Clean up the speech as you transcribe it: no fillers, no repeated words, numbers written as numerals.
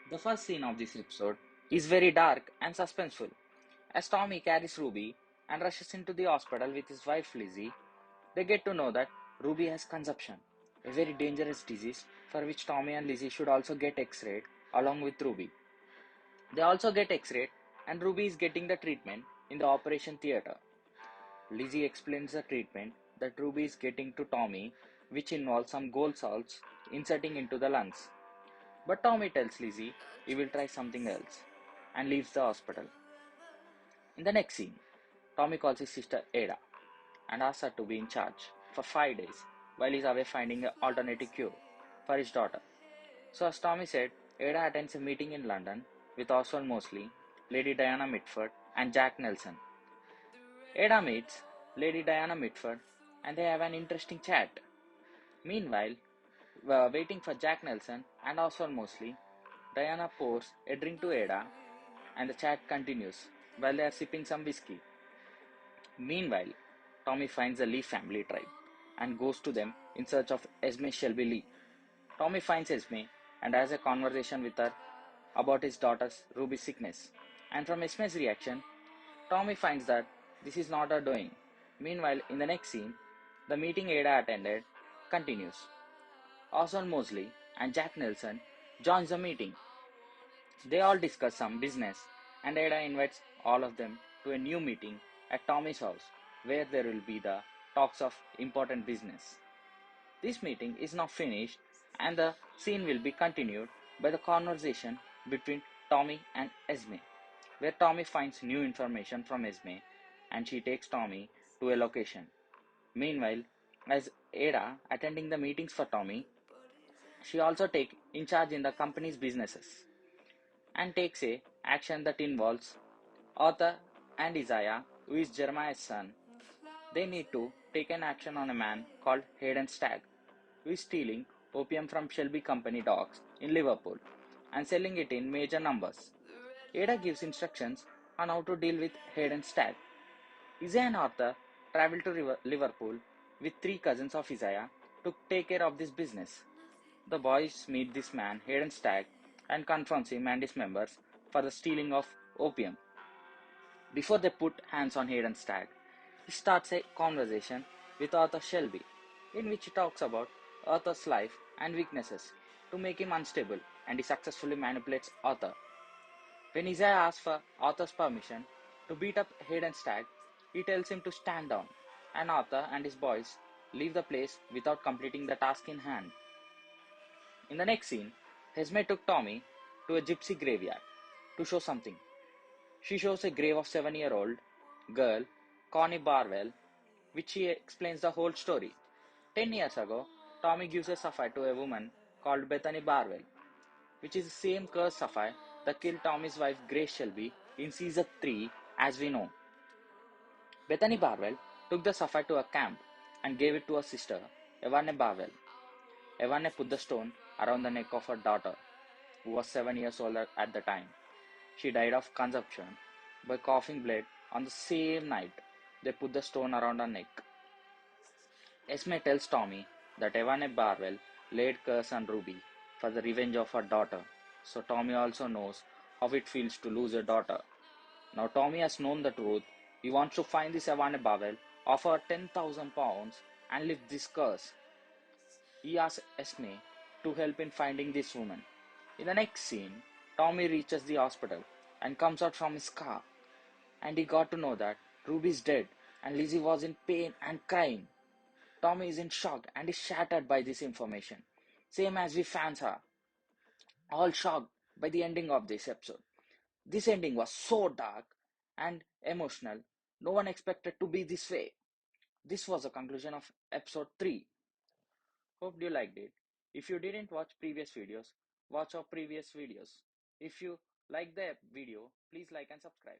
The first scene of this episode is very dark and suspenseful. As Tommy carries Ruby and rushes into the hospital with his wife Lizzie, they get to know that Ruby has consumption, a very dangerous disease for which Tommy and Lizzie should also get x-rayed along with Ruby. They also get x-rayed and Ruby is getting the treatment in the operation theater. Lizzie explains the treatment that Ruby is getting to Tommy, which involves some gold salts inserting into the lungs. But Tommy tells Lizzie he will try something else and leaves the hospital. In the next scene, Tommy calls his sister Ada and asks her to be in charge for 5 days while he's away finding an alternative cure for his daughter. So, as Tommy said, Ada attends a meeting in London with Oswald Mosley, Lady Diana Mitford, and Jack Nelson. Ada meets Lady Diana Mitford and they have an interesting chat. Meanwhile, waiting for Jack Nelson and Oswald Mosley, Diana pours a drink to Ada and the chat continues while they are sipping some whiskey. Meanwhile, Tommy finds the Lee family tribe and goes to them in search of Esme Shelby Lee. Tommy finds Esme and has a conversation with her about his daughter's Ruby's sickness. And from Esme's reaction, Tommy finds that this is not her doing. Meanwhile, in the next scene, the meeting Ada attended continues. Oswald Mosley and Jack Nelson joins the meeting. They all discuss some business, and Ada invites all of them to a new meeting at Tommy's house where there will be the talks of important business. This meeting is now finished, and the scene will be continued by the conversation between Tommy and Esme, where Tommy finds new information from Esme and she takes Tommy to a location. Meanwhile, as Ada attending the meetings for Tommy, she also takes in charge in the company's businesses and takes a action that involves Arthur and Isaiah, who is Jeremiah's son. They need to take an action on a man called Hayden Stagg, who is stealing opium from Shelby Company docks in Liverpool and selling it in major numbers. Ada gives instructions on how to deal with Hayden Stagg. Isaiah and Arthur travel to Liverpool with three cousins of Isaiah to take care of this business. The boys meet this man, Hayden Stagg, and confronts him and his members for the stealing of opium. Before they put hands on Hayden Stagg, he starts a conversation with Arthur Shelby, in which he talks about Arthur's life and weaknesses to make him unstable, and he successfully manipulates Arthur. When Isaiah asks for Arthur's permission to beat up Hayden Stagg, he tells him to stand down, and Arthur and his boys leave the place without completing the task in hand. In the next scene, Esme took Tommy to a gypsy graveyard to show something. She shows a grave of 7-year-old girl, Connie Barwell, which she explains the whole story. 10 years ago, Tommy gives a sapphire to a woman called Bethany Barwell, which is the same cursed sapphire that killed Tommy's wife Grace Shelby in season 3, as we know. Bethany Barwell took the sapphire to a camp and gave it to her sister, Evane Barwell. Evane put the stone around the neck of her daughter, who was 7 years old at the time. She died of consumption by coughing blood on the same night they put the stone around her neck. Esme tells Tommy that Evane Barwell laid curse on Ruby for the revenge of her daughter, so Tommy also knows how it feels to lose a daughter. Now Tommy has known the truth. He wants to find this Evane Barwell, offer her £10,000 and lift this curse. He asks Esme to help in finding this woman. In the next scene, Tommy reaches the hospital and comes out from his car, and he got to know that Ruby is dead and Lizzie was in pain and crying. Tommy is in shock and is shattered by this information, same as we fans are, all shocked by the ending of this episode. This ending was so dark and emotional, no one expected to be this way. This was the conclusion of episode 3. Hope you liked it. If you didn't watch previous videos, watch our previous videos. If you like the video, please like and subscribe.